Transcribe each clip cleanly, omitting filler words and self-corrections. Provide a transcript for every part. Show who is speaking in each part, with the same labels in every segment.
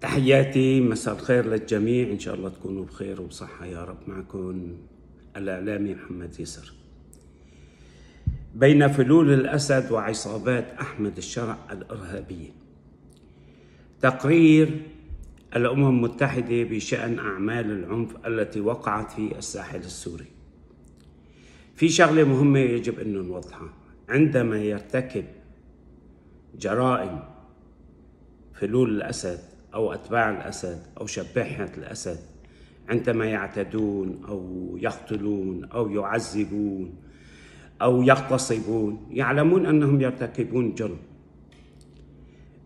Speaker 1: تحياتي، مساء الخير للجميع. إن شاء الله تكونوا بخير وبصحة يا رب. معكم الإعلامي محمد يسر. بين فلول الأسد وعصابات أحمد الشرع الإرهابية، تقرير الأمم المتحدة بشأن أعمال العنف التي وقعت في الساحل السوري. في شغلة مهمة يجب أن نوضحها: عندما يرتكب جرائم فلول الأسد أو أتباع الأسد أو شبيحة الأسد، عندما يعتدون أو يقتلون أو يعذبون أو يغتصبون، يعلمون أنهم يرتكبون جرم.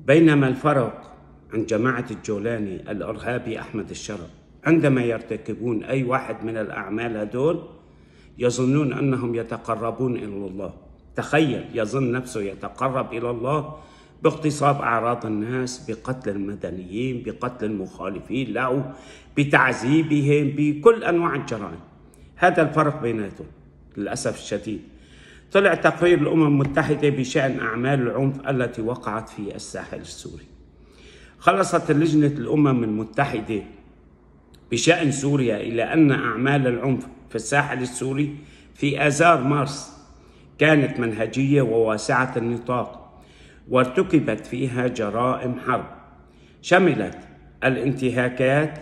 Speaker 1: بينما الفرق عن جماعة الجولاني الإرهابي أحمد الشرع، عندما يرتكبون أي واحد من الأعمال هدول يظنون أنهم يتقربون إلى الله. تخيل، يظن نفسه يتقرب إلى الله باغتصاب أعراض الناس، بقتل المدنيين، بقتل المخالفين له، بتعذيبهم، بكل أنواع الجرائم. هذا الفرق بيناتهم للأسف الشديد. طلع تقرير الأمم المتحدة بشأن أعمال العنف التي وقعت في الساحل السوري. خلصت لجنة الأمم المتحدة بشأن سوريا إلى أن أعمال العنف في الساحل السوري في آذار مارس كانت منهجية وواسعة النطاق، وارتكبت فيها جرائم حرب شملت الانتهاكات،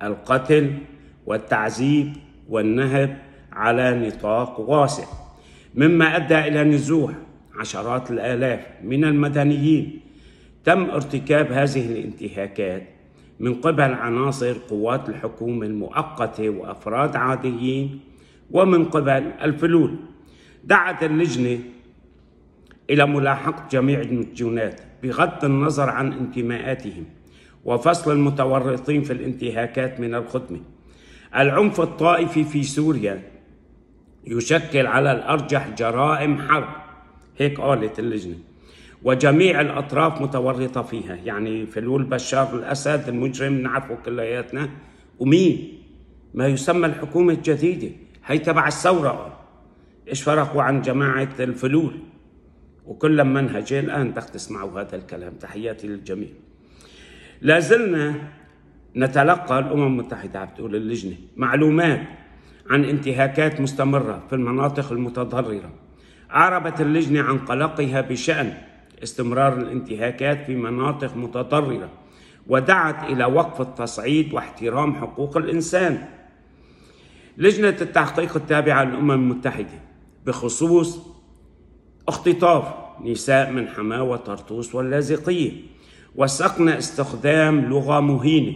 Speaker 1: القتل والتعذيب والنهب على نطاق واسع، مما أدى إلى نزوح عشرات الآلاف من المدنيين. تم ارتكاب هذه الانتهاكات من قبل عناصر قوات الحكومة المؤقتة وأفراد عاديين، ومن قبل الفلول. دعت اللجنة إلى ملاحقة جميع المسجونات بغض النظر عن انتماءاتهم، وفصل المتورطين في الانتهاكات من الخدمة. العنف الطائفي في سوريا يشكل على الأرجح جرائم حرب، هيك قالت اللجنة، وجميع الأطراف متورطة فيها. يعني فلول بشار الأسد المجرم نعرفه كلياتنا، ومين ما يسمى الحكومة الجديدة هي تبع الثورة. إيش فرقوا عن جماعة الفلول؟ وكل منهجه الآن بدك تسمعوا هذا الكلام. تحياتي للجميع. لازلنا نتلقى الأمم المتحدة، عم تقول اللجنة، معلومات عن انتهاكات مستمرة في المناطق المتضررة. أعربت اللجنة عن قلقها بشأن استمرار الانتهاكات في مناطق متضررة، ودعت إلى وقف التصعيد واحترام حقوق الإنسان. لجنة التحقيق التابعة للأمم المتحدة بخصوص اختطاف نساء من حماة وطرطوس واللاذقية، وثقنا استخدام لغة مهينة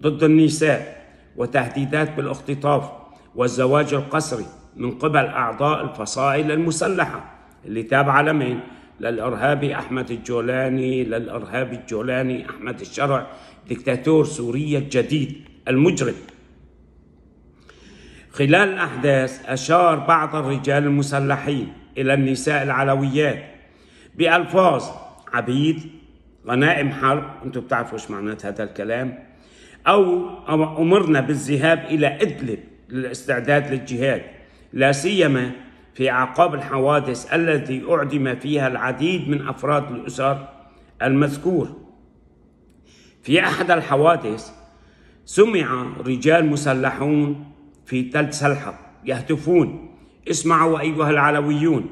Speaker 1: ضد النساء وتهديدات بالاختطاف والزواج القسري من قبل أعضاء الفصائل المسلحة اللي تابعة لمين؟ للإرهابي أحمد الجولاني أحمد الشرع، دكتاتور سوريا الجديد المجرم. خلال الأحداث أشار بعض الرجال المسلحين إلى النساء العلويات بألفاظ عبيد، غنائم حرب، أنتم بتعرفوا إيش معنات هذا الكلام، أو أمرنا بالذهاب إلى إدلب للاستعداد للجهاد، لا سيما في أعقاب الحوادث التي أعدم فيها العديد من أفراد الأسر المذكور. في أحد الحوادث سمع رجال مسلحون في تل سلحق يهتفون: اسمعوا أيها العلويون،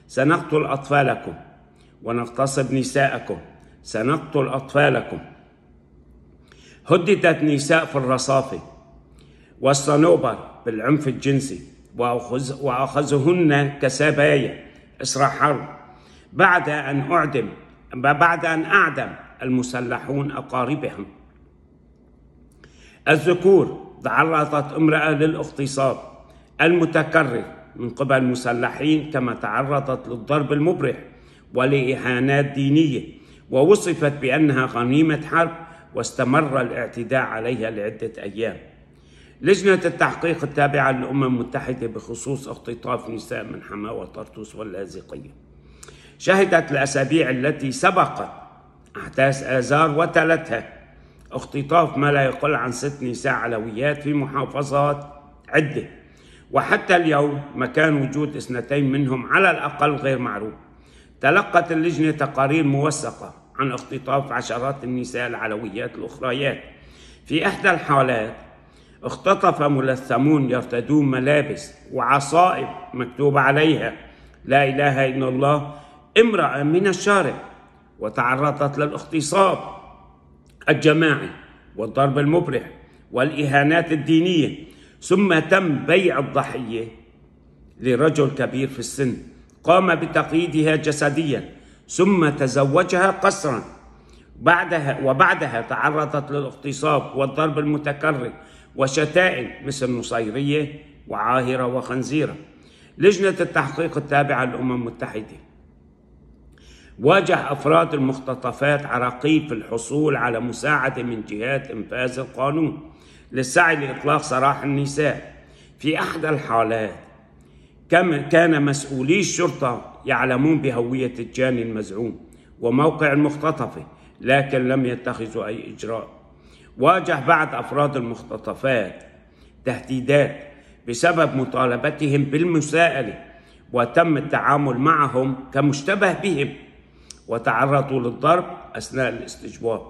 Speaker 1: سنقتل أطفالكم ونغتصب نساءكم، سنقتل أطفالكم. هددت نساء في الرصافة والصنوبر بالعنف الجنسي وأخذهن كسبايا إسرى حرب بعد أن أعدم المسلحون أقاربهم. الذكور تعرضت امرأة للاغتصاب المتكرر من قبل مسلحين، كما تعرضت للضرب المبرح ولإهانات دينية، ووصفت بأنها غنيمة حرب، واستمر الاعتداء عليها لعدة أيام. لجنة التحقيق التابعة للأمم المتحدة بخصوص اختطاف نساء من حماة وطرطوس واللاذقية شهدت الأسابيع التي سبقت أحداث آذار وتلتها اختطاف ما لا يقل عن 6 نساء علويات في محافظات عدة، وحتى اليوم مكان وجود 2 منهم على الأقل غير معروف. تلقت اللجنة تقارير موثقة عن اختطاف عشرات النساء العلويات الأخريات. في إحدى الحالات اختطف ملثمون يرتدون ملابس وعصائب مكتوب عليها لا إله إلا الله امرأة من الشارع، وتعرضت للاغتصاب الجماعي والضرب المبرح والإهانات الدينية، ثم تم بيع الضحية لرجل كبير في السن قام بتقييدها جسديا ثم تزوجها قسرا. وبعدها تعرضت للاغتصاب والضرب المتكرر وشتائم مثل نصيرية وعاهرة وخنزيرة. لجنة التحقيق التابعة للأمم المتحدة واجه أفراد المختطفات عراقيل في الحصول على مساعدة من جهات إنفاذ القانون للسعي لإطلاق سراح النساء. في أحدى الحالات كان مسؤولي الشرطة يعلمون بهوية الجاني المزعوم وموقع المختطفة، لكن لم يتخذوا أي إجراء. واجه بعض أفراد المختطفات تهديدات بسبب مطالبتهم بالمساءلة، وتم التعامل معهم كمشتبه بهم، وتعرضوا للضرب أثناء الاستجواب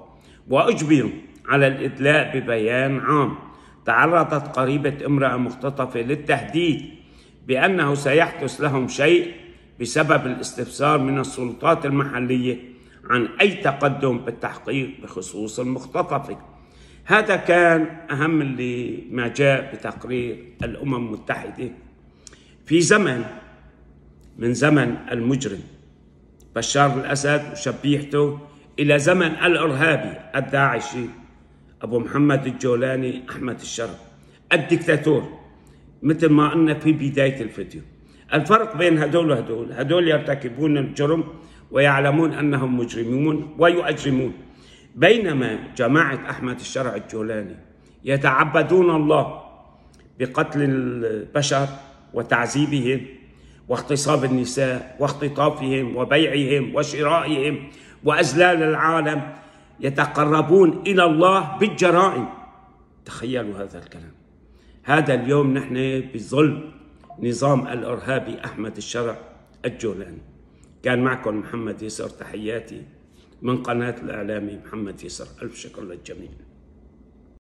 Speaker 1: وأجبروا على الإدلاء ببيان عام. تعرضت قريبة امرأة مختطفة للتهديد بأنه سيحدث لهم شيء بسبب الاستفسار من السلطات المحلية عن أي تقدم بالتحقيق بخصوص المختطفة. هذا كان أهم ما جاء بتقرير الأمم المتحدة في من زمن المجرم بشار الأسد وشبيحته إلى زمن الإرهابي الداعشي أبو محمد الجولاني أحمد الشرف الدكتاتور. مثل ما قلنا في بداية الفيديو، الفرق بين هدول وهدول، هدول يرتكبون الجرم ويعلمون أنهم مجرمون ويؤجرمون، بينما جماعة أحمد الشرع الجولاني يتعبدون الله بقتل البشر وتعذيبهم واغتصاب النساء واختطافهم وبيعهم وشرائهم وأذلال العالم، يتقربون إلى الله بالجرائم. تخيلوا هذا الكلام. هذا اليوم نحن بظل نظام الإرهابي أحمد الشرع الجولاني. كان معكم محمد يسر، تحياتي من قناة الإعلامي محمد يسر. ألف شكر للجميع.